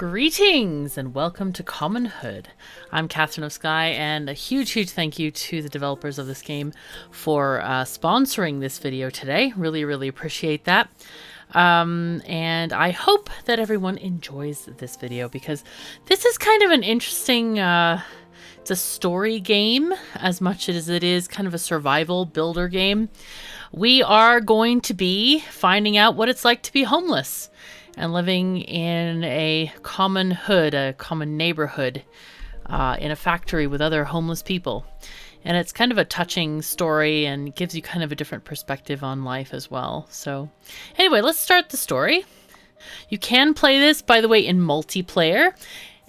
Greetings and welcome to Commonhood. I'm KatherineOfSky, and a huge thank you to the developers of this game for sponsoring this video today. Really appreciate that. And I hope that everyone enjoys this video because this is kind of an interesting, it's a story game as much as it is kind of a survival builder game. We are going to be finding out what it's like to be homeless and living in a common hood, a common neighborhood, in a factory with other homeless people. And it's kind of a touching story and gives you kind of a different perspective on life as well. So anyway, let's start the story. You can play this, by the way, in multiplayer.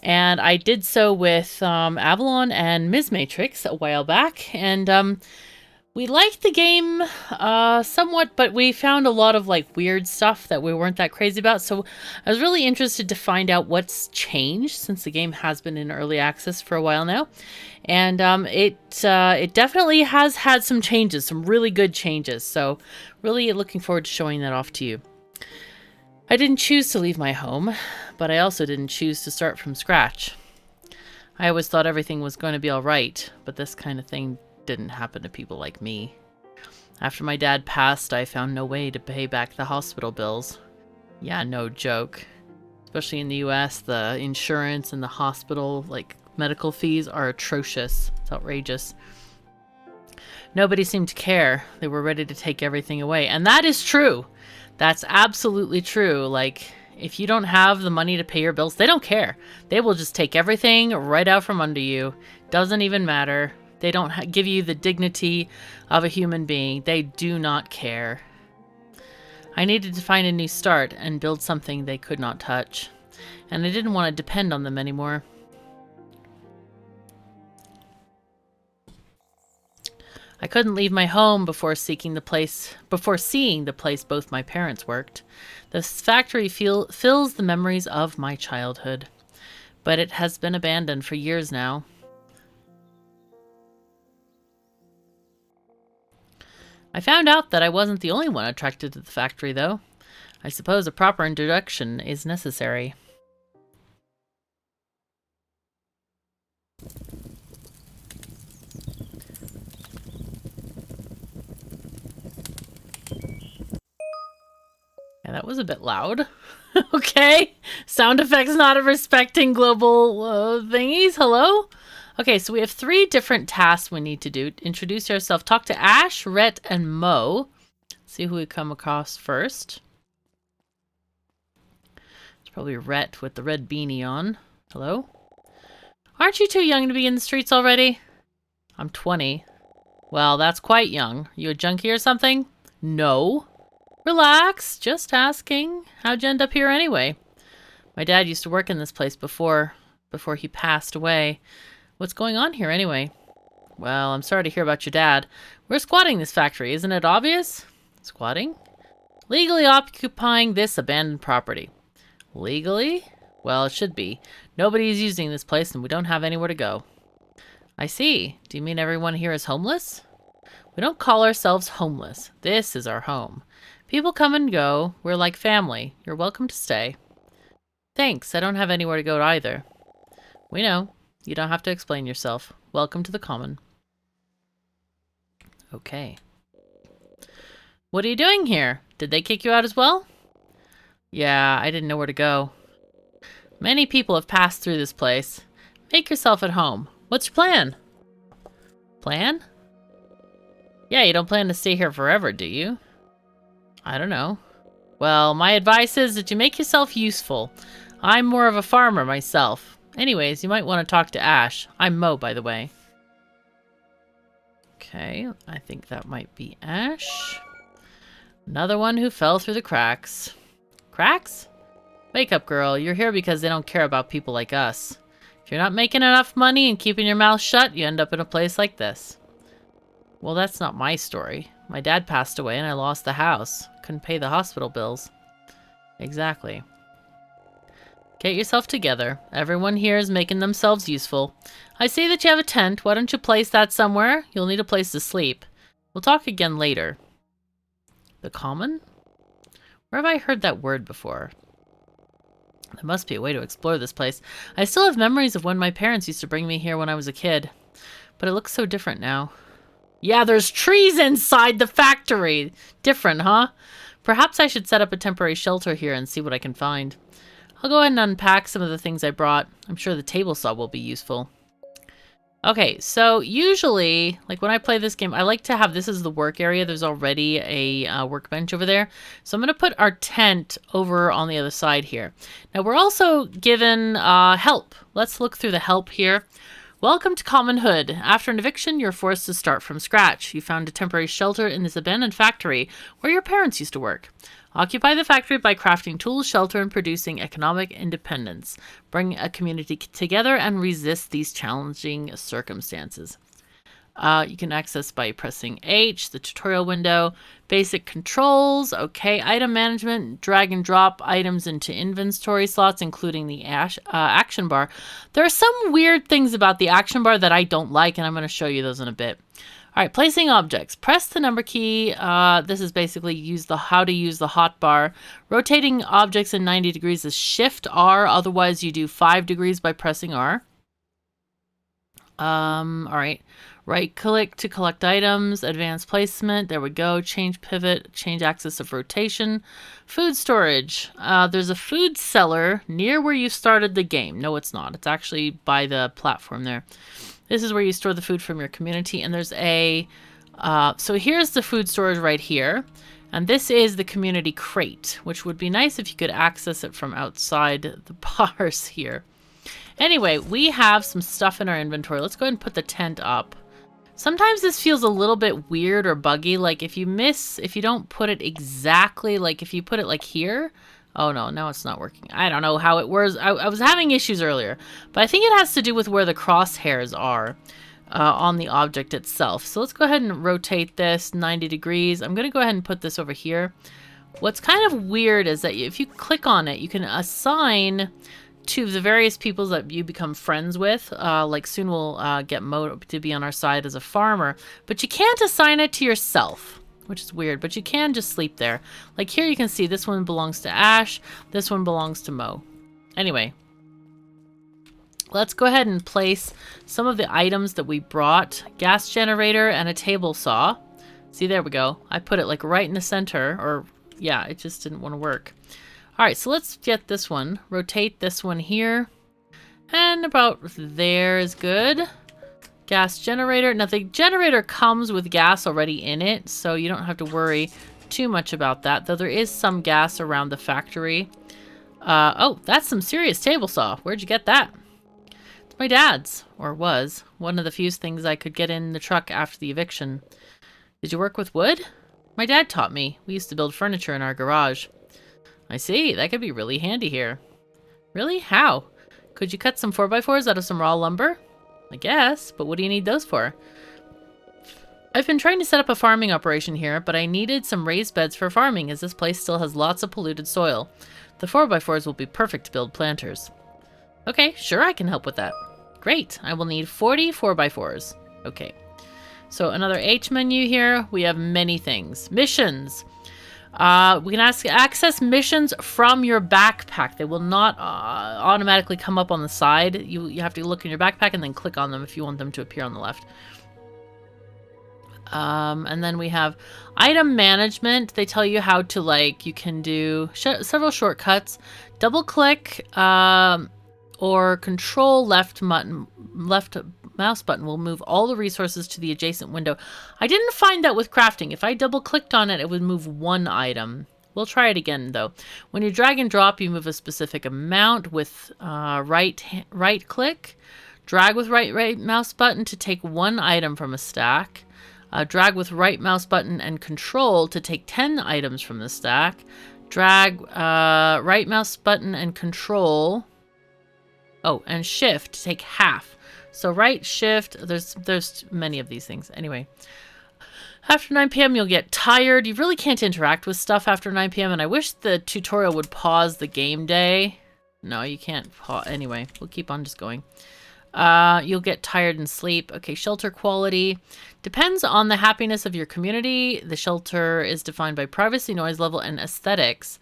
And I did so with Avalon and Ms. Matrix a while back. And we liked the game somewhat, but we found a lot of like weird stuff that we weren't that crazy about. So I was really interested to find out what's changed since the game has been in early access for a while now. And it definitely has had some changes, some really good changes. So really looking forward to showing that off to you. I didn't choose to leave my home, but I also didn't choose to start from scratch. I always thought everything was going to be all right, but this kind of thing didn't happen to people like me. After my dad passed, I found no way to pay back the hospital bills. Yeah, no joke. Especially in the US, the insurance and the hospital, like, medical fees are atrocious. It's outrageous. Nobody seemed to care. They were ready to take everything away. And that is true. That's absolutely true. Like, if you don't have the money to pay your bills, they don't care. They will just take everything right out from under you. Doesn't even matter. They don't give you the dignity of a human being. They do not care. I needed to find a new start and build something they could not touch. And I didn't want to depend on them anymore. I couldn't leave my home before seeing the place both my parents worked. This factory fills the memories of my childhood. But it has been abandoned for years now. I found out that I wasn't the only one attracted to the factory, though. I suppose a proper introduction is necessary. Yeah, that was a bit loud. Okay. Sound effects not respecting global thingies. Hello? Okay, so we have 3 different tasks we need to do. Introduce yourself. Talk to Ash, Rhett, and Mo. See who we come across first. It's probably Rhett with the red beanie on. Hello? Aren't you too young to be in the streets already? I'm 20. Well, that's quite young. You a junkie or something? No. Relax. Just asking. How'd you end up here anyway? My dad used to work in this place before he passed away. What's going on here anyway? Well, I'm sorry to hear about your dad. We're squatting this factory, isn't it obvious? Squatting? Legally occupying this abandoned property. Legally? Well, it should be. Nobody's using this place and we don't have anywhere to go. I see. Do you mean everyone here is homeless? We don't call ourselves homeless. This is our home. People come and go. We're like family. You're welcome to stay. Thanks. I don't have anywhere to go either. We know. You don't have to explain yourself. Welcome to the common. Okay. What are you doing here? Did they kick you out as well? Yeah, I didn't know where to go. Many people have passed through this place. Make yourself at home. What's your plan? Plan? Yeah, you don't plan to stay here forever, do you? I don't know. Well, my advice is that you make yourself useful. I'm more of a farmer myself. Anyways, you might want to talk to Ash. I'm Mo, by the way. Okay, I think that might be Ash. Another one who fell through the cracks. Cracks? Wake up, girl. You're here because they don't care about people like us. If you're not making enough money and keeping your mouth shut, you end up in a place like this. Well, that's not my story. My dad passed away and I lost the house. Couldn't pay the hospital bills. Exactly. Get yourself together. Everyone here is making themselves useful. I see that you have a tent. Why don't you place that somewhere? You'll need a place to sleep. We'll talk again later. The common? Where have I heard that word before? There must be a way to explore this place. I still have memories of when my parents used to bring me here when I was a kid. But it looks so different now. Yeah, there's trees inside the factory. Different, huh? Perhaps I should set up a temporary shelter here and see what I can find. I'll go ahead and unpack some of the things I brought. I'm sure the table saw will be useful. Okay, so usually, like when I play this game, I like to have this as the work area. There's already a workbench over there. So I'm going to put our tent over on the other side here. Now we're also given help. Let's look through the help here. Welcome to Common Hood. After an eviction, you're forced to start from scratch. You found a temporary shelter in this abandoned factory where your parents used to work. Occupy the factory by crafting tools, shelter, and producing economic independence. Bring a community together and resist these challenging circumstances. You can access by pressing H, the tutorial window, basic controls, okay, item management, drag and drop items into inventory slots, including the action bar. There are some weird things about the action bar that I don't like, and I'm going to show you those in a bit. All right, placing objects. Press the number key. This is basically how to use the hotbar. Rotating objects in 90 degrees is Shift R. Otherwise, you do 5 degrees by pressing R. All right. Right click to collect items, advanced placement, there we go, change pivot, change axis of rotation. Food storage, there's a food cellar near where you started the game. No, it's not, it's actually by the platform there. This is where you store the food from your community, and there's so here's the food storage right here, and this is the community crate, which would be nice if you could access it from outside the bars here. Anyway, we have some stuff in our inventory. Let's go ahead and put the tent up. Sometimes this feels a little bit weird or buggy, like if you don't put it exactly, like if you put it like here. Oh no, now it's not working. I don't know how it works. I was having issues earlier, but I think it has to do with where the crosshairs are on the object itself. So let's go ahead and rotate this 90 degrees. I'm going to go ahead and put this over here. What's kind of weird is that if you click on it, you can assign to the various people that you become friends with. Like soon we'll get Mo to be on our side as a farmer, but you can't assign it to yourself, which is weird, but you can just sleep there. Like here you can see this one belongs to Ash, this one belongs to Mo. Anyway, let's go ahead and place some of the items that we brought. Gas generator and a table saw. See, there we go. I put it like right in the center, or yeah, it just didn't want to work. All right, so let's get this one. Rotate this one here. And about there is good. Gas generator. Now, the generator comes with gas already in it, so you don't have to worry too much about that, though there is some gas around the factory. Oh, that's some serious table saw. Where'd you get that? It's my dad's, or was. One of the few things I could get in the truck after the eviction. Did you work with wood? My dad taught me. We used to build furniture in our garage. I see. That could be really handy here. Really? How? Could you cut some 4x4s out of some raw lumber? I guess, but what do you need those for? I've been trying to set up a farming operation here, but I needed some raised beds for farming as this place still has lots of polluted soil. The 4x4s will be perfect to build planters. Okay, sure, I can help with that. Great. I will need 40 4x4s. Okay. So another H menu here. We have many things. Missions. We can access missions from your backpack. They will not automatically come up on the side. You have to look in your backpack and then click on them if you want them to appear on the left. And then we have item management. They tell you how to, like, you can do several shortcuts. Double click or control left mouse button will move all the resources to the adjacent window. I didn't find that with crafting. If I double clicked on it, it would move one item. We'll try it again though. When you drag and drop, you move a specific amount with right click. Drag with right mouse button to take one item from a stack. Drag with right mouse button and control to take 10 items from the stack. Drag right mouse button and control. Oh, and shift to take half. So right, shift, there's many of these things. Anyway, after 9 p.m. you'll get tired. You really can't interact with stuff after 9 p.m. and I wish the tutorial would pause the game day. No, you can't pause. Anyway, we'll keep on just going. You'll get tired and sleep. Okay, shelter quality. Depends on the happiness of your community. The shelter is defined by privacy, noise level, and aesthetics.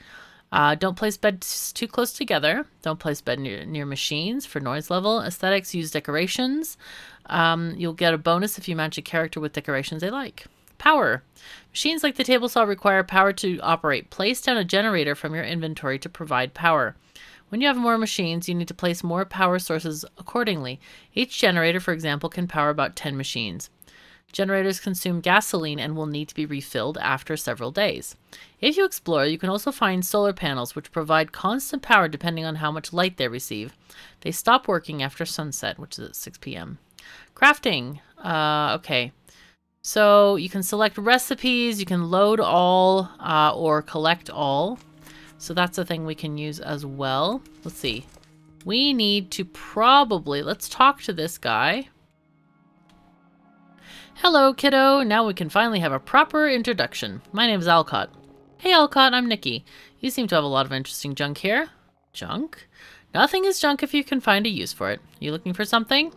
Don't place beds too close together. Don't place bed near machines for noise level. Aesthetics, use decorations. You'll get a bonus if you match a character with decorations they like. Power. Machines like the table saw require power to operate. Place down a generator from your inventory to provide power. When you have more machines, you need to place more power sources accordingly. Each generator, for example, can power about 10 machines. Generators consume gasoline and will need to be refilled after several days. If you explore, you can also find solar panels which provide constant power depending on how much light they receive. They stop working after sunset, which is at 6 p.m. Crafting. Okay. So you can select recipes, you can load all or collect all. So that's a thing we can use as well. Let's see. We need to probably, let's talk to this guy. Hello, kiddo. Now we can finally have a proper introduction. My name is Alcott. Hey, Alcott, I'm Nikki. You seem to have a lot of interesting junk here. Junk? Nothing is junk if you can find a use for it. You looking for something?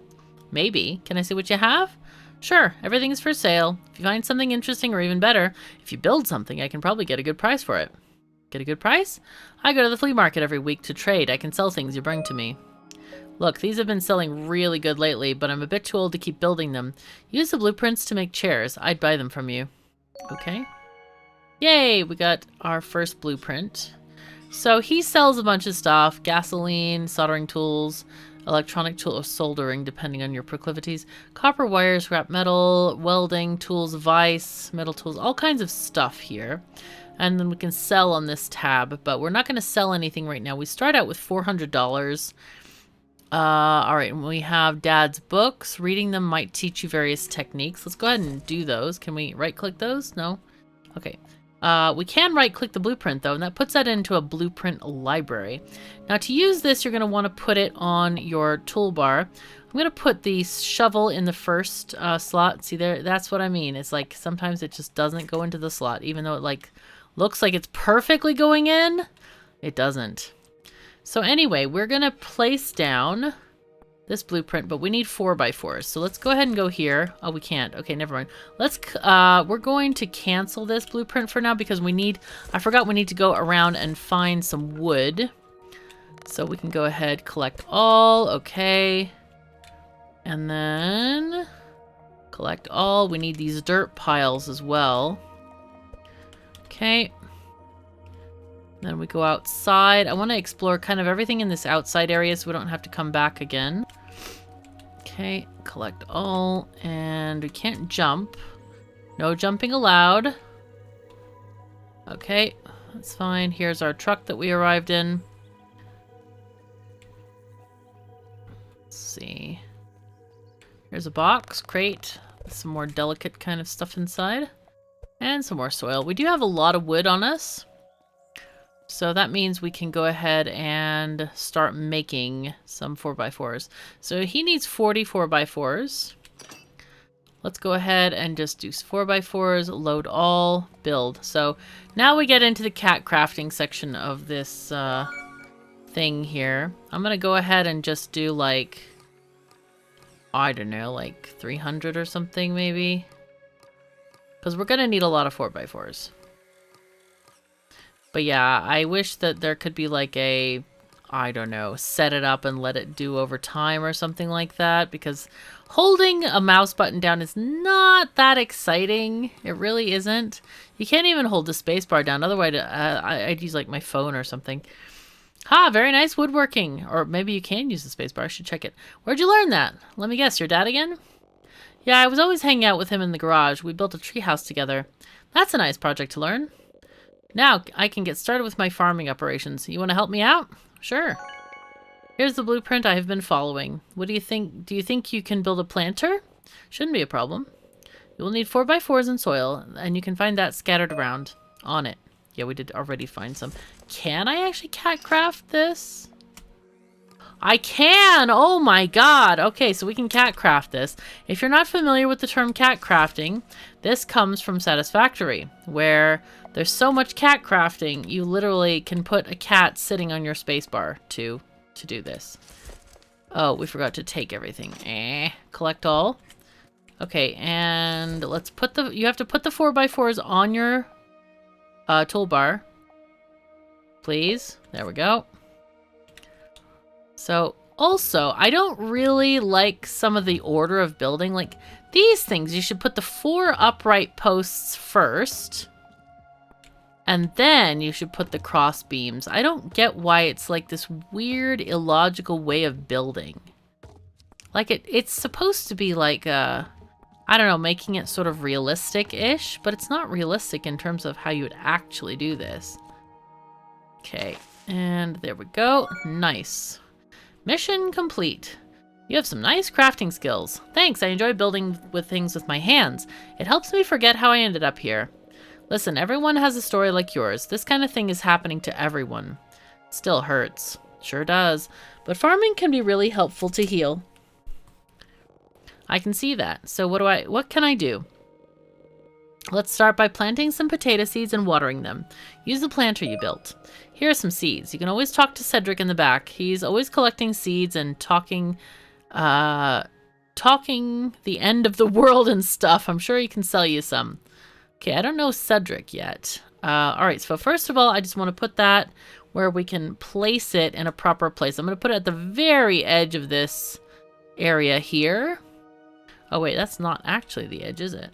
Maybe. Can I see what you have? Sure, everything is for sale. If you find something interesting, or even better, if you build something, I can probably get a good price for it. Get a good price? I go to the flea market every week to trade. I can sell things you bring to me. Look, these have been selling really good lately, but I'm a bit too old to keep building them. Use the blueprints to make chairs. I'd buy them from you. Okay. Yay, we got our first blueprint. So he sells a bunch of stuff. Gasoline, soldering tools, electronic tool or soldering, depending on your proclivities. Copper wire, scrap metal, welding, tools, vice, metal tools, all kinds of stuff here. And then we can sell on this tab, but we're not going to sell anything right now. We start out with $400. All right, and we have Dad's books. Reading them might teach you various techniques. Let's go ahead and do those. Can we right-click those? No? Okay. We can right-click the blueprint, though, and that puts that into a blueprint library. Now, to use this, you're going to want to put it on your toolbar. I'm going to put the shovel in the first slot. See there? That's what I mean. It's like sometimes it just doesn't go into the slot, even though it like looks like it's perfectly going in. It doesn't. So anyway, we're going to place down this blueprint, but we need 4x4s. So let's go ahead and go here. Oh, we can't. Okay, never mind. Let's, we're going to cancel this blueprint for now because we need, I forgot we need to go around and find some wood. So we can go ahead, collect all. Okay. And then collect all. We need these dirt piles as well. Okay. Then we go outside. I want to explore kind of everything in this outside area so we don't have to come back again. Okay, collect all. And we can't jump. No jumping allowed. Okay, that's fine. Here's our truck that we arrived in. Let's see. Here's a box, crate. Some more delicate kind of stuff inside. And some more soil. We do have a lot of wood on us. So that means we can go ahead and start making some 4x4s. So he needs 40 4x4s. Let's go ahead and just do 4x4s, load all, build. So now we get into the cat crafting section of this thing here. I'm going to go ahead and just do like, I don't know, like 300 or something maybe. Because we're going to need a lot of 4x4s. But yeah, I wish that there could be like a, I don't know, set it up and let it do over time or something like that. Because holding a mouse button down is not that exciting. It really isn't. You can't even hold the spacebar down. Otherwise, I'd use like my phone or something. Ha, very nice woodworking. Or maybe you can use the spacebar. I should check it. Where'd you learn that? Let me guess, your dad again? Yeah, I was always hanging out with him in the garage. We built a treehouse together. That's a nice project to learn. Now I can get started with my farming operations. You want to help me out? Sure. Here's the blueprint I have been following. What do you think? Do you think you can build a planter? Shouldn't be a problem. You will need 4x4s and soil, and you can find that scattered around on it. Yeah, we did already find some. Can I actually cat craft this? I can! Oh my god! Okay, so we can cat craft this. If you're not familiar with the term cat crafting, this comes from Satisfactory, where there's so much cat crafting, you literally can put a cat sitting on your spacebar to do this. Oh, we forgot to take everything. Collect all. Okay, and let's put the, you have to put the 4x4s on your toolbar. Please. There we go. So, also, I don't really like some of the order of building. Like, these things, you should put the 4 upright posts first. And then you should put the cross beams. I don't get why it's like this weird, illogical way of building. Like, it's supposed to be like, I don't know, making it sort of realistic-ish, but it's not realistic in terms of how you would actually do this. Okay, and there we go. Nice. Mission complete. You have some nice crafting skills. Thanks, I enjoy building with things with my hands. It helps me forget how I ended up here. Listen, everyone has a story like yours. This kind of thing is happening to everyone. Still hurts. Sure does. But farming can be really helpful to heal. I can see that. So what can I do? Let's start by planting some potato seeds and watering them. Use the planter you built. Here are some seeds. You can always talk to Cedric in the back. He's always collecting seeds and talking the end of the world and stuff. I'm sure he can sell you some. Okay, I don't know Cedric yet. All right, so first of all, I just want to put that where we can place it in a proper place. I'm going to put it at the very edge of this area here. Oh wait, that's not actually the edge, is it?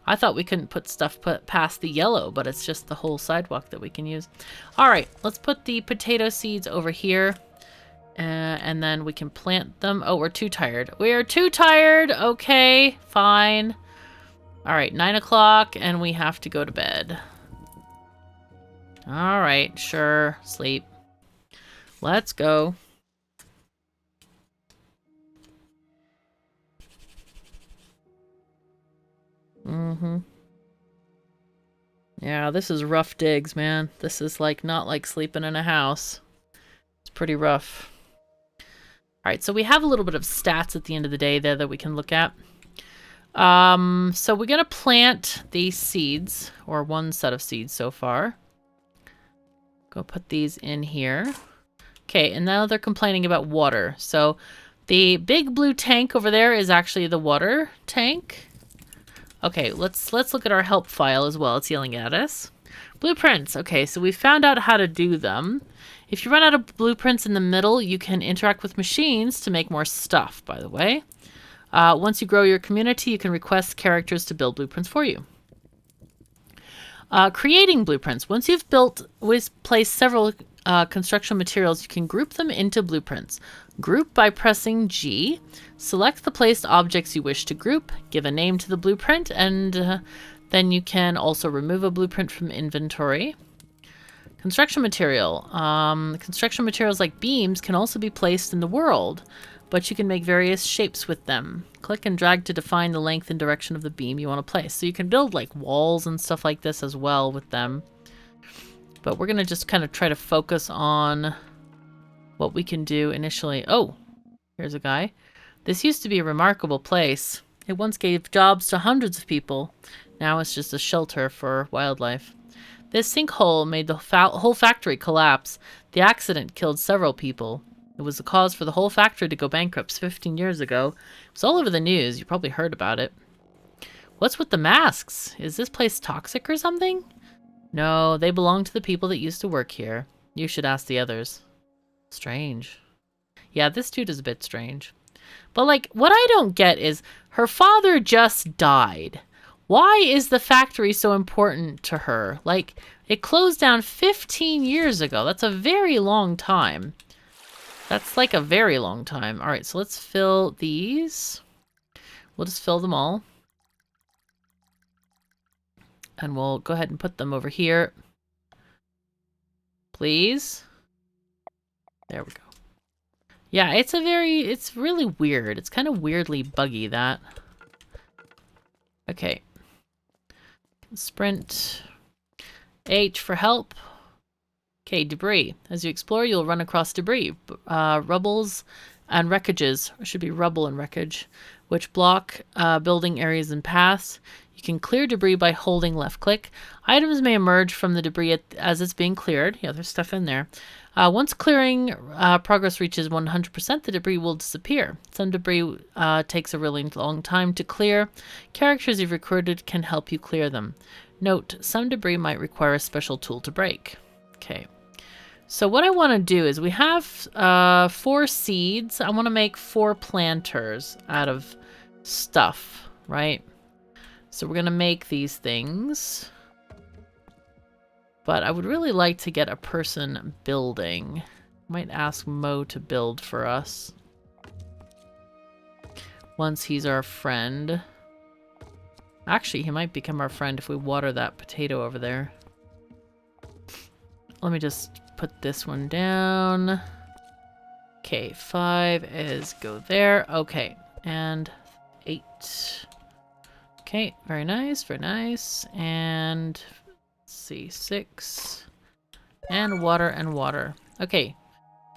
I thought we couldn't put stuff past the yellow, but it's just the whole sidewalk that we can use. All right, let's put the potato seeds over here. And then we can plant them. Oh, we're too tired. We are too tired. Okay, fine. All right, 9 o'clock, and we have to go to bed. All right, sure, sleep. Let's go. Yeah, this is rough digs, man. This is like not like sleeping in a house. It's pretty rough. All right, so we have a little bit of stats at the end of the day there that we can look at. So we're gonna plant these seeds, or one set of seeds so far. Go put these in here. Okay, and now they're complaining about water. So the big blue tank over there is actually the water tank. Okay, let's look at our help file as well. It's yelling at us. Blueprints. Okay, so we found out how to do them. If you run out of blueprints in the middle, you can interact with machines to make more stuff, by the way. Once you grow your community, you can request characters to build blueprints for you. Creating blueprints. Once you've placed several construction materials, you can group them into blueprints. Group by pressing G. Select the placed objects you wish to group. Give a name to the blueprint, and then you can also remove a blueprint from inventory. Construction material. Construction materials like beams can also be placed in the world, but you can make various shapes with them. Click and drag to define the length and direction of the beam you want to place. So you can build like walls and stuff like this as well with them. But we're going to just kind of try to focus on what we can do initially. Oh, here's a guy. This used to be a remarkable place. It once gave jobs to hundreds of people. Now it's just a shelter for wildlife. This sinkhole made the whole factory collapse. The accident killed several people. It was the cause for the whole factory to go bankrupt 15 years ago. It was all over the news. You probably heard about it. What's with the masks? Is this place toxic or something? No, they belong to the people that used to work here. You should ask the others. Strange. Yeah, this dude is a bit strange. But like, what I don't get is her father just died. Why is the factory so important to her? Like, it closed down 15 years ago. That's a very long time. That's like a very long time. All right, so let's fill these. We'll just fill them all. And we'll go ahead and put them over here. Please. There we go. Yeah, it's really weird. It's kind of weirdly buggy, that. Okay. Sprint. H for help. Okay, debris. As you explore, you'll run across debris. Rubbles and wreckages, or should be rubble and wreckage, which block building areas and paths. You can clear debris by holding left click. Items may emerge from the debris as it's being cleared. Yeah, there's stuff in there. Once clearing progress reaches 100%, the debris will disappear. Some debris takes a really long time to clear. Characters you've recruited can help you clear them. Note, some debris might require a special tool to break. Okay, So what I want to do is we have 4 seeds. I want to make 4 planters out of stuff, right? So we're going to make these things. But I would really like to get a person building. Might ask Mo to build for us. Once he's our friend. Actually, he might become our friend if we water that potato over there. Let me just put this one down. Okay, 5 is go there. Okay, and 8. Okay, very nice, very nice. And let's see, 6. And water and water. Okay,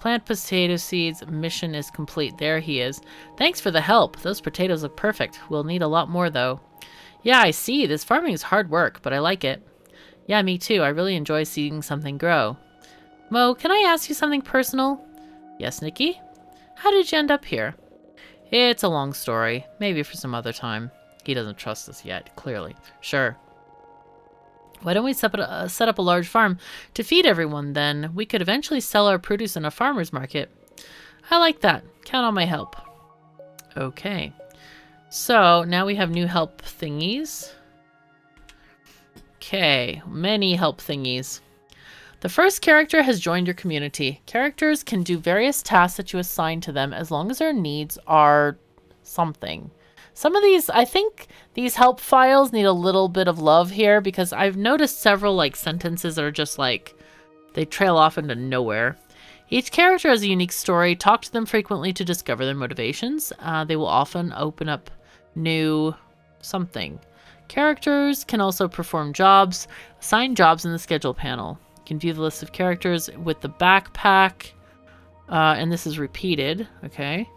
plant potato seeds. Mission is complete. There he is. Thanks for the help. Those potatoes look perfect. We'll need a lot more though. Yeah, I see. This farming is hard work, but I like it. Yeah, me too. I really enjoy seeing something grow. Mo, can I ask you something personal? Yes, Nikki? How did you end up here? It's a long story. Maybe for some other time. He doesn't trust us yet, clearly. Sure. Why don't we set up a large farm to feed everyone then? We could eventually sell our produce in a farmer's market. I like that. Count on my help. Okay. So, now we have new help thingies. Okay, many help thingies. The first character has joined your community. Characters can do various tasks that you assign to them as long as their needs are something. Some of these, I think these help files need a little bit of love here because I've noticed several like sentences that are just like, they trail off into nowhere. Each character has a unique story. Talk to them frequently to discover their motivations. They will often open up new something. Characters can also perform jobs. Assign jobs in the schedule panel. You can view the list of characters with the backpack. And this is repeated. Okay.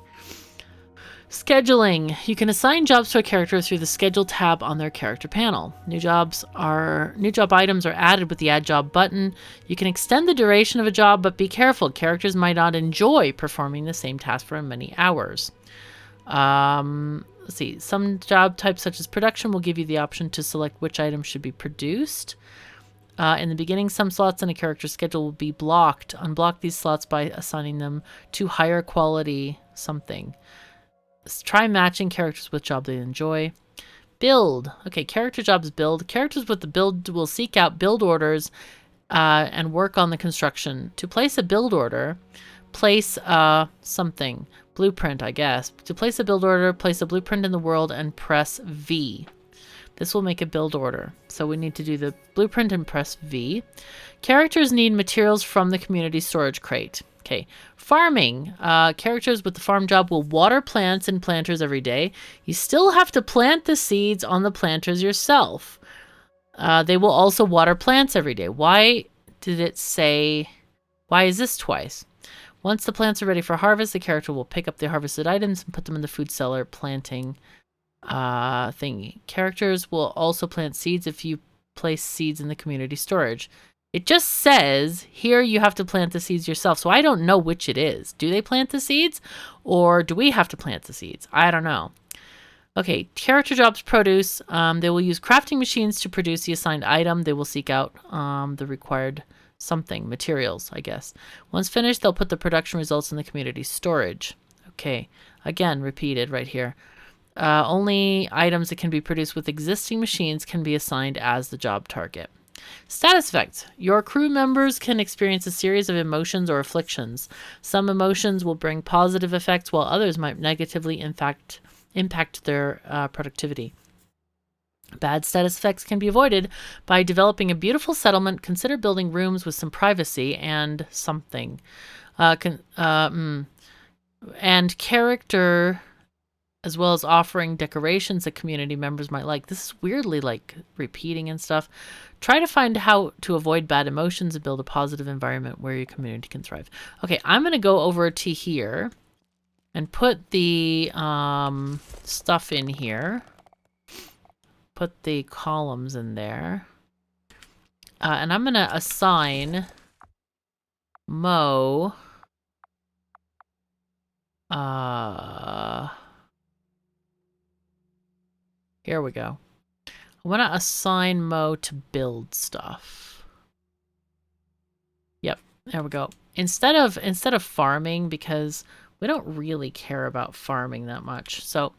Scheduling. You can assign jobs to a character through the schedule tab on their character panel. New job items are added with the add job button. You can extend the duration of a job, but be careful. Characters might not enjoy performing the same task for many hours. Let's see. Some job types such as production will give you the option to select which item should be produced. In the beginning, some slots in a character schedule will be blocked. Unblock these slots by assigning them to higher quality something. Try matching characters with jobs they enjoy. Build. Okay, character jobs build. Characters with the build will seek out build orders and work on the construction. To place a build order, place something. Blueprint, I guess. To place a build order, place a blueprint in the world and press V. This will make a build order. So we need to do the blueprint and press V. Characters need materials from the community storage crate. Okay, farming. Characters with the farm job will water plants in planters every day. You still have to plant the seeds on the planters yourself. They will also water plants every day. Why did it say... Why is this twice? Once the plants are ready for harvest, the character will pick up the harvested items and put them in the food cellar planting thingy. Characters will also plant seeds if you place seeds in the community storage. It just says here you have to plant the seeds yourself, so I don't know which it is. Do they plant the seeds or do we have to plant the seeds? I don't know. Okay, character jobs produce. They will use crafting machines to produce the assigned item. They will seek out the required something, materials, I guess. Once finished, they'll put the production results in the community storage. Okay, again, repeated right here. Only items that can be produced with existing machines can be assigned as the job target. Status effects. Your crew members can experience a series of emotions or afflictions. Some emotions will bring positive effects, while others might negatively impact their productivity. Bad status effects can be avoided by developing a beautiful settlement. Consider building rooms with some privacy and something. And character, as well as offering decorations that community members might like. This is weirdly like repeating and stuff. Try to find how to avoid bad emotions and build a positive environment where your community can thrive. Okay, I'm going to go over to here and put the stuff in here. Put the columns in there. And I'm going to assign Mo here we go. I want to assign Mo to build stuff. Yep, There we go. Instead of farming, because we don't really care about farming that much. So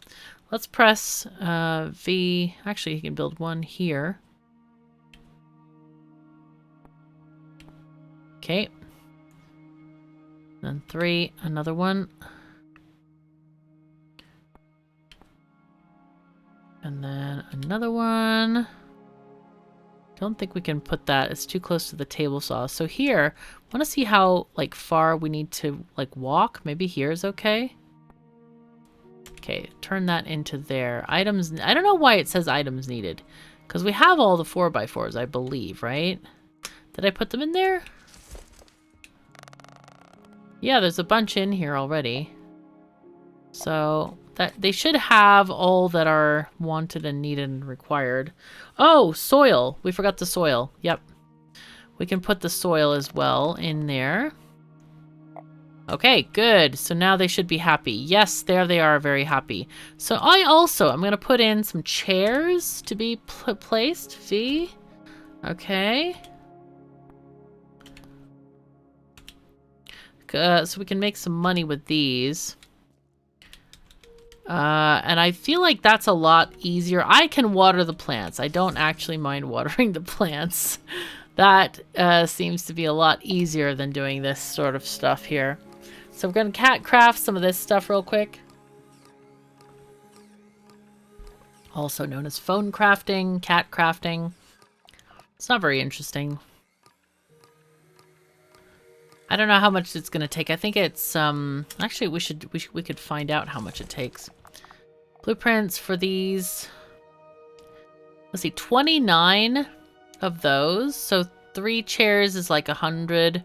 let's press V. Actually, you can build one here. Okay. Then 3, another one. And then another one. Don't think we can put that. It's too close to the table saw. So here, I want to see how like far we need to like walk. Maybe here is okay. Okay, turn that into there. Items. I don't know why it says items needed. Because we have all the 4x4s, I believe, right? Did I put them in there? Yeah, there's a bunch in here already. So that they should have all that are wanted and needed and required. Oh, soil. We forgot the soil. Yep. We can put the soil as well in there. Okay, good. So now they should be happy. Yes, there they are, very happy. So I'm going to put in some chairs to be placed. V. Okay. So we can make some money with these. And I feel like that's a lot easier. I can water the plants. I don't actually mind watering the plants. That seems to be a lot easier than doing this sort of stuff here. So we're going to craft some of this stuff real quick. Also known as phone crafting, cat crafting. It's not very interesting. I don't know how much it's going to take. I think it's actually we could find out how much it takes. Blueprints for these. Let's see, 29 of those. So 3 chairs is like 100.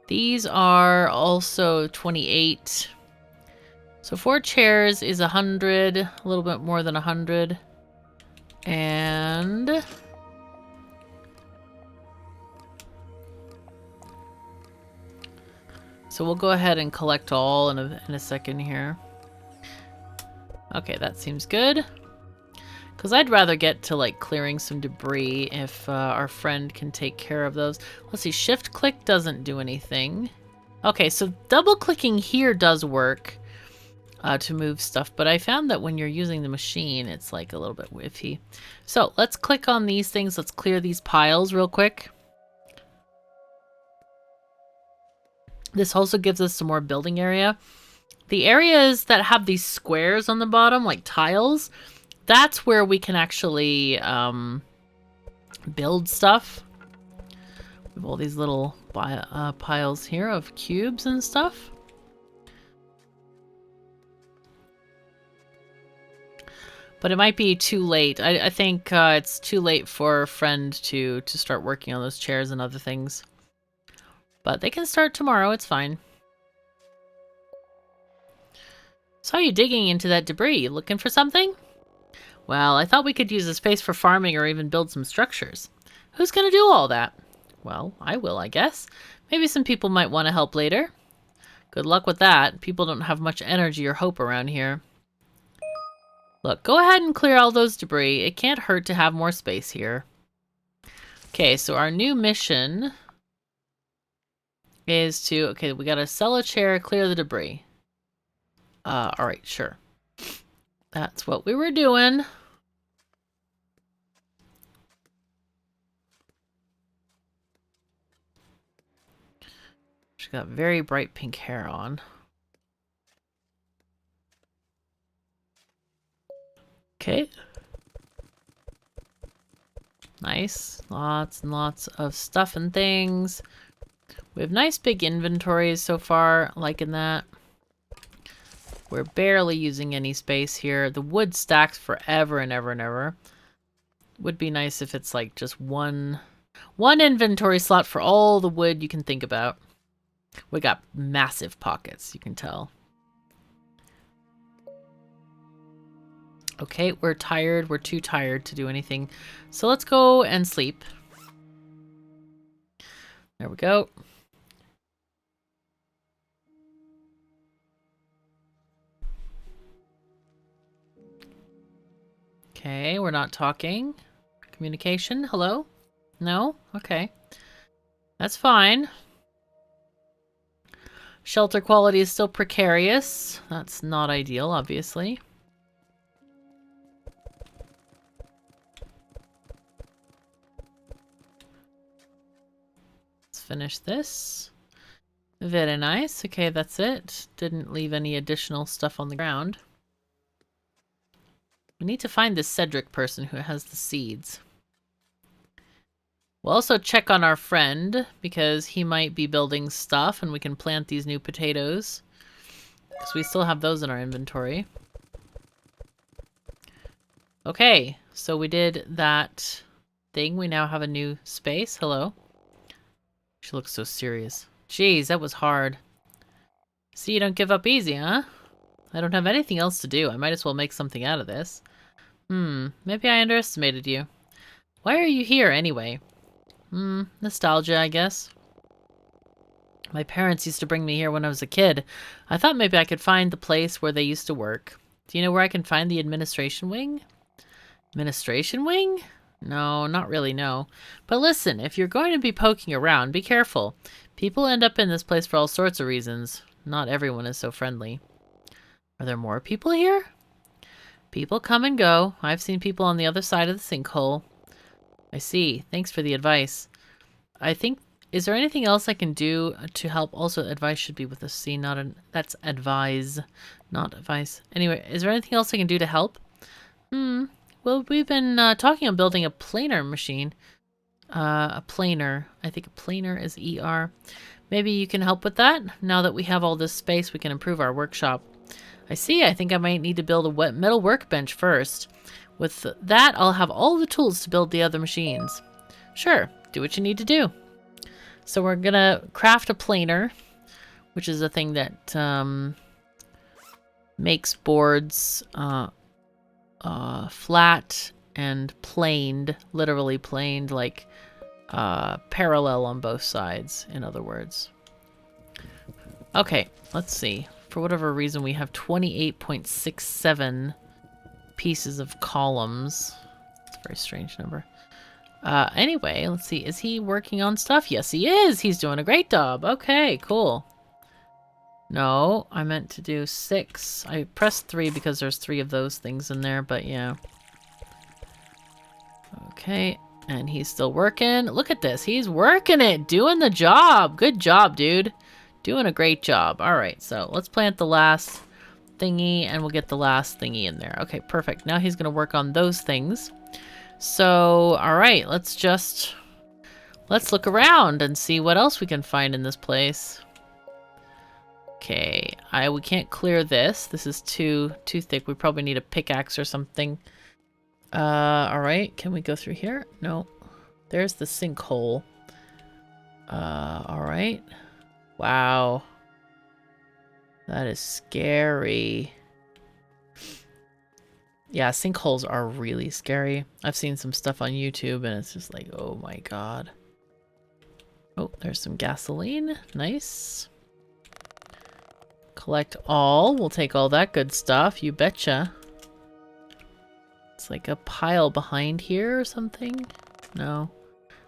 These are also 28. So 4 chairs is 100, a little bit more than 100. And so we'll go ahead and collect all in a second here. Okay, that seems good. Because I'd rather get to like clearing some debris if our friend can take care of those. Let's see, shift click doesn't do anything. Okay, so double clicking here does work to move stuff, but I found that when you're using the machine, it's like a little bit whiffy. So let's click on these things. Let's clear these piles real quick. This also gives us some more building area. The areas that have these squares on the bottom, like tiles, that's where we can actually build stuff. We have all these little piles here of cubes and stuff. But it might be too late. I think it's too late for a friend to start working on those chairs and other things. But they can start tomorrow, it's fine. Saw you digging into that debris. Looking for something? Well, I thought we could use the space for farming or even build some structures. Who's gonna do all that? Well, I will, I guess. Maybe some people might want to help later. Good luck with that. People don't have much energy or hope around here. Look, go ahead and clear all those debris. It can't hurt to have more space here. Okay, so our new mission is to... Okay, we gotta sell a chair, clear the debris. Alright, sure. That's what we were doing. She's got very bright pink hair on. Okay. Nice. Lots and lots of stuff and things. We have nice big inventories so far. Liking that. We're barely using any space here. The wood stacks forever and ever and ever. Would be nice if it's like just one inventory slot for all the wood you can think about. We got massive pockets, you can tell. Okay, we're tired. We're too tired to do anything. So let's go and sleep. There we go. Okay, we're not talking. Communication, hello? No? Okay. That's fine. Shelter quality is still precarious. That's not ideal, obviously. Let's finish this. Very nice. Okay, that's it. Didn't leave any additional stuff on the ground. We need to find this Cedric person who has the seeds. We'll also check on our friend, because he might be building stuff and we can plant these new potatoes. Because we still have those in our inventory. Okay, so we did that thing. We now have a new space. Hello. She looks so serious. Jeez, that was hard. See, you don't give up easy, huh? I don't have anything else to do. I might as well make something out of this. Maybe I underestimated you. Why are you here, anyway? Nostalgia, I guess. My parents used to bring me here when I was a kid. I thought maybe I could find the place where they used to work. Do you know where I can find the administration wing? Administration wing? No, not really, no. But listen, if you're going to be poking around, be careful. People end up in this place for all sorts of reasons. Not everyone is so friendly. Are there more people here? People come and go. I've seen people on the other side of the sinkhole. I see. Thanks for the advice. I think... Is there anything else I can do to help? Also, advice should be with a C, not an... That's advise, not advice. Anyway, is there anything else I can do to help? Well, we've been talking on building a planer machine. A planer. I think a planer is ER. Maybe you can help with that? Now that we have all this space, we can improve our workshop. I see. I think I might need to build a metal workbench first. With that, I'll have all the tools to build the other machines. Sure. Do what you need to do. So we're gonna craft a planer, which is a thing that makes boards flat and planed, literally planed, like parallel on both sides, in other words. Okay, let's see. For whatever reason, we have 28.67 pieces of columns. It's a very strange number. Anyway, let's see. Is he working on stuff? Yes, he is. He's doing a great job. Okay, cool. No, I meant to do 6. I pressed 3 because there's 3 of those things in there, but yeah. Okay, and he's still working. Look at this. He's working it. Doing the job. Good job, dude. Doing a great job. All right, so let's plant the last thingy, and we'll get the last thingy in there. Okay, perfect. Now he's going to work on those things. So, all right, let's look around and see what else we can find in this place. Okay, we can't clear this. This is too thick. We probably need a pickaxe or something. All right, can we go through here? No. There's the sinkhole. All right. Wow. That is scary. Yeah, sinkholes are really scary. I've seen some stuff on YouTube and it's just like, oh my god. Oh, there's some gasoline. Nice. Collect all. We'll take all that good stuff. You betcha. It's like a pile behind here or something. No.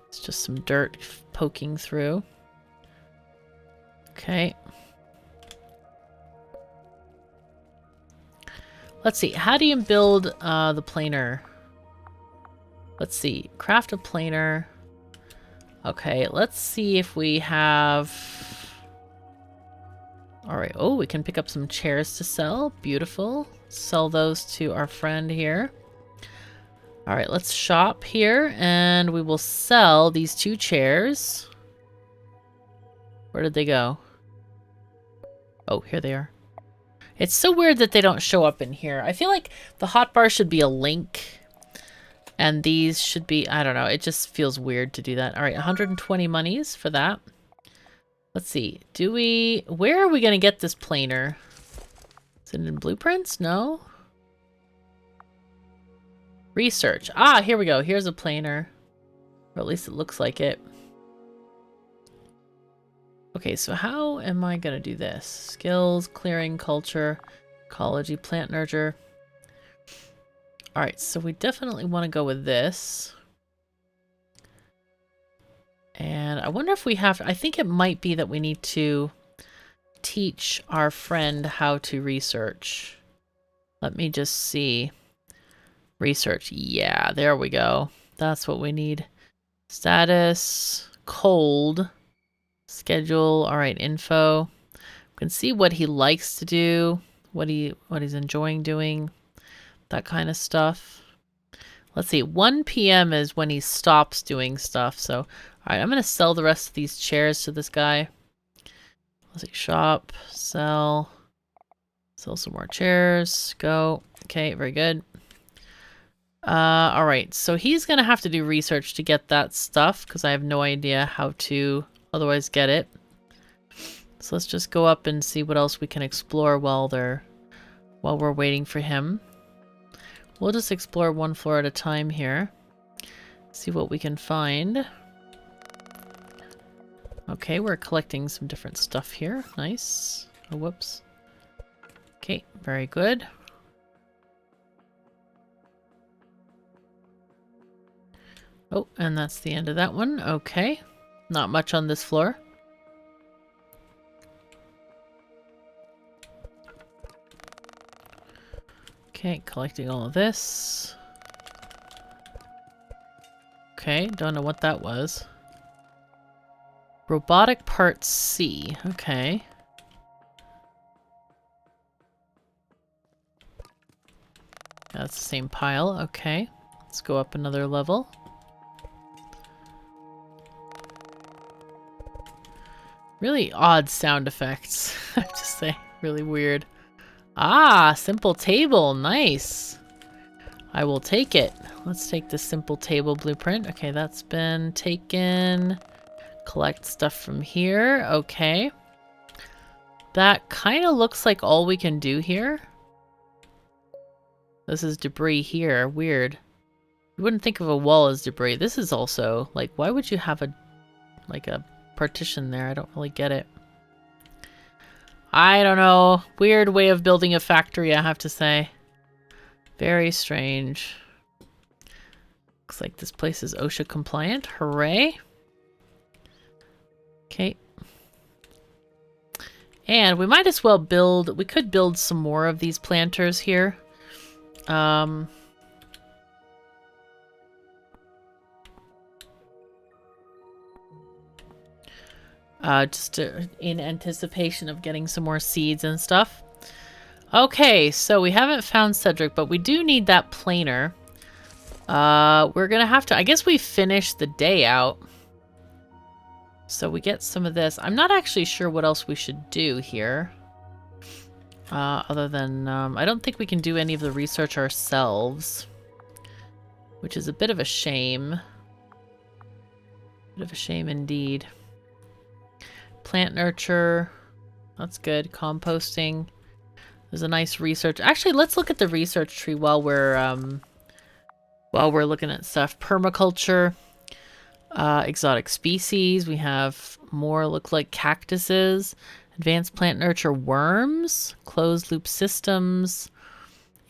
It's just some dirt poking through. Okay. Let's see. How do you build the planer? Let's see. Craft a planer. Okay, let's see if we have... Alright, oh, we can pick up some chairs to sell. Beautiful. Sell those to our friend here. Alright, let's shop here, and we will sell these 2 chairs. Where did they go? Oh, here they are. It's so weird that they don't show up in here. I feel like the hotbar should be a link. And these should be... I don't know. It just feels weird to do that. Alright, 120 monies for that. Let's see. Do we... Where are we going to get this planer? Is it in blueprints? No? Research. Ah, here we go. Here's a planer. Or at least it looks like it. Okay, so how am I going to do this? Skills, clearing, culture, ecology, plant nurture. Alright, so we definitely want to go with this. And I wonder if we have... I think it might be that we need to teach our friend how to research. Let me just see. Research. Yeah, there we go. That's what we need. Status. Cold. Schedule. All right, info. We can see what he likes to do, what he's enjoying doing, that kind of stuff. Let's see, 1 p.m. is when he stops doing stuff. So, all right, I'm going to sell the rest of these chairs to this guy. Let's see, shop, sell some more chairs, go. Okay, very good. All right, so he's going to have to do research to get that stuff because I have no idea how to otherwise get it. So let's just go up and see what else we can explore while we're waiting for him. We'll just explore one floor at a time here. See what we can find. Okay, we're collecting some different stuff here. Nice. Oh, whoops. Okay, very good. Oh, and that's the end of that one. Okay. Not much on this floor. Okay, collecting all of this. Okay, don't know what that was. Robotic part C. Okay. That's the same pile. Okay. Let's go up another level. Really odd sound effects. I have to say. Really weird. Ah, simple table. Nice. I will take it. Let's take the simple table blueprint. Okay, that's been taken. Collect stuff from here. Okay. That kind of looks like all we can do here. This is debris here. Weird. You wouldn't think of a wall as debris. This is also, like, why would you have a partition there? I don't really get it. I don't know. Weird way of building a factory, I have to say. Very strange. Looks like this place is OSHA compliant. Hooray. Okay. And we might as well build... We could build some more of these planters here. Just in anticipation of getting some more seeds and stuff. Okay, so we haven't found Cedric, but we do need that planer. We're gonna have to... I guess we finished the day out. So we get some of this. I'm not actually sure what else we should do here. Other than... I don't think we can do any of the research ourselves. Which is a bit of a shame. Bit of a shame indeed. Plant nurture. That's good. Composting. There's a nice research. Actually, let's look at the research tree while we're looking at stuff. Permaculture. Exotic species. We have more look like cactuses. Advanced plant nurture worms. Closed loop systems.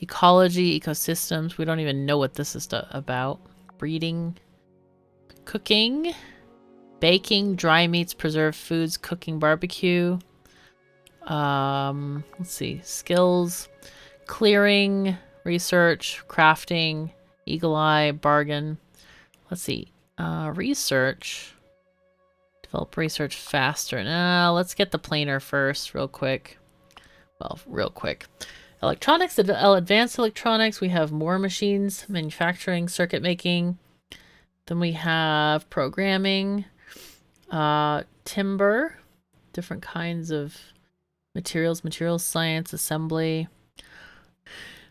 Ecology, ecosystems. We don't even know what this is about. Breeding. Cooking. Baking, dry meats, preserved foods, cooking, barbecue. Let's see. Skills. Clearing. Research. Crafting. Eagle eye. Bargain. Let's see. Research. Develop research faster. Let's get the planer first, real quick. Well, real quick. Electronics, advanced electronics. We have more machines, manufacturing, circuit making. Then we have programming, timber, different kinds of materials science, assembly.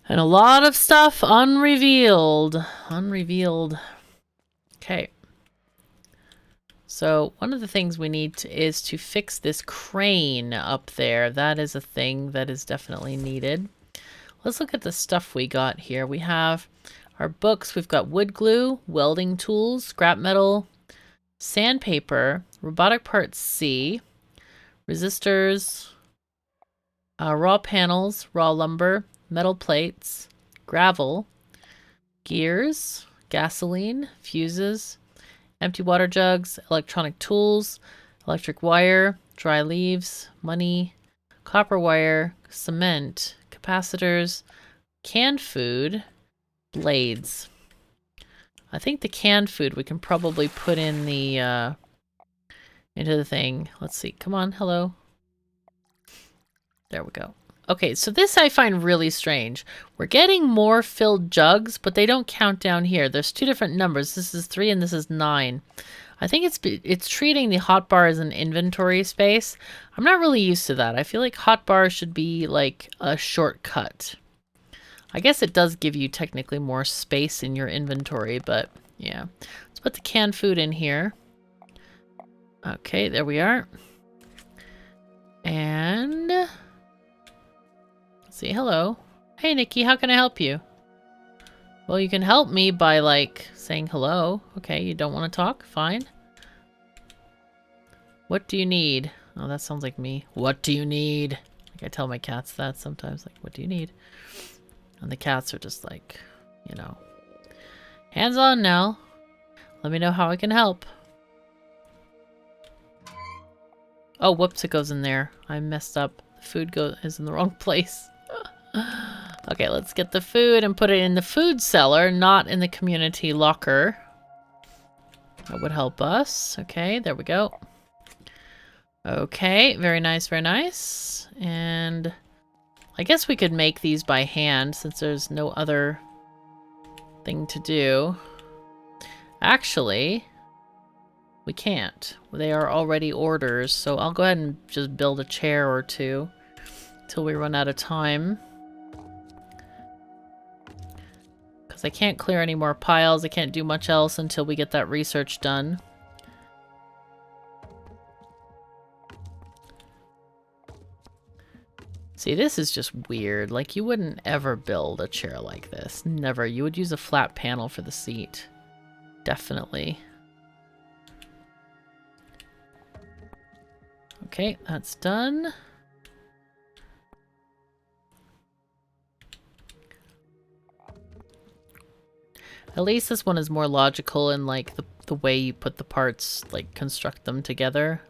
And a lot of stuff unrevealed. Okay. So one of the things we need is to fix this crane up there. That is a thing that is definitely needed. Let's look at the stuff we got here. We have our books. We've got wood glue, welding tools, scrap metal, sandpaper, robotic parts C, resistors, raw panels, raw lumber, metal plates, gravel, gears, gasoline, fuses, empty water jugs, electronic tools, electric wire, dry leaves, money, copper wire, cement, capacitors, canned food, blades. I think the canned food we can probably put in the into the thing. Let's see. Come on, hello. There we go. Okay, so this I find really strange. We're getting more filled jugs, but they don't count down here. There's two different numbers. This is 3 and this is 9. I think it's treating the hotbar as an inventory space. I'm not really used to that. I feel like hotbar should be like a shortcut. I guess it does give you technically more space in your inventory, but yeah. Let's put the canned food in here. Okay, there we are. And let's see, hello. Hey Nikki, how can I help you? Well, you can help me by like saying hello. Okay, you don't want to talk? Fine. What do you need? Oh, that sounds like me. What do you need? Like I tell my cats that sometimes, like, what do you need? And the cats are just like, you know, hands on now. Let me know how I can help. Oh, whoops, it goes in there. I messed up. The food is in the wrong place. Okay, let's get the food and put it in the food cellar, not in the community locker. That would help us. Okay, there we go. Okay, very nice, very nice. And I guess we could make these by hand since there's no other thing to do. Actually, we can't. They are already orders, so I'll go ahead and just build a chair or two till we run out of time. Because I can't clear any more piles. I can't do much else until we get that research done. See, this is just weird. Like, you wouldn't ever build a chair like this. Never. You would use a flat panel for the seat. Definitely. Okay, that's done. At least this one is more logical in like the way you put the parts, like construct them together.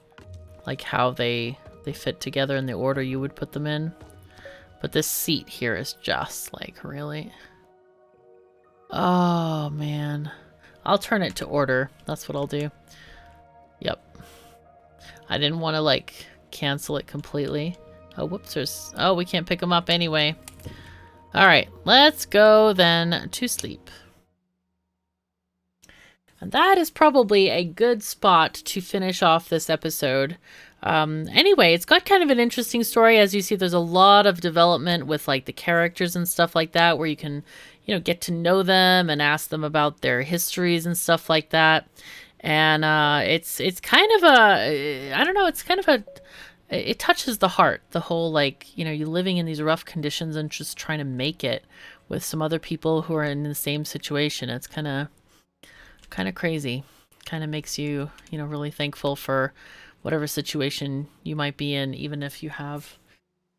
Like how they fit together in the order you would put them in. But this seat here is just like, really? Oh man. I'll turn it to order. That's what I'll do. Yep. I didn't want to like cancel it completely. Oh, whoops. Oh, we can't pick them up anyway. All right, let's go then to sleep. And that is probably a good spot to finish off this episode. Anyway, it's got kind of an interesting story. As you see, there's a lot of development with like the characters and stuff like that, where you can, you know, get to know them and ask them about their histories and stuff like that. And it's kind of a, I don't know, it's kind of a, it touches the heart. The whole like, you know, you living in these rough conditions and just trying to make it with some other people who are in the same situation. It's kind of crazy. Kind of makes you, you know, really thankful for whatever situation you might be in, even if you have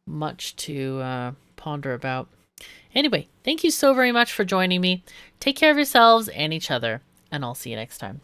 much to ponder about. Anyway, thank you so very much for joining me. Take care of yourselves and each other, and I'll see you next time.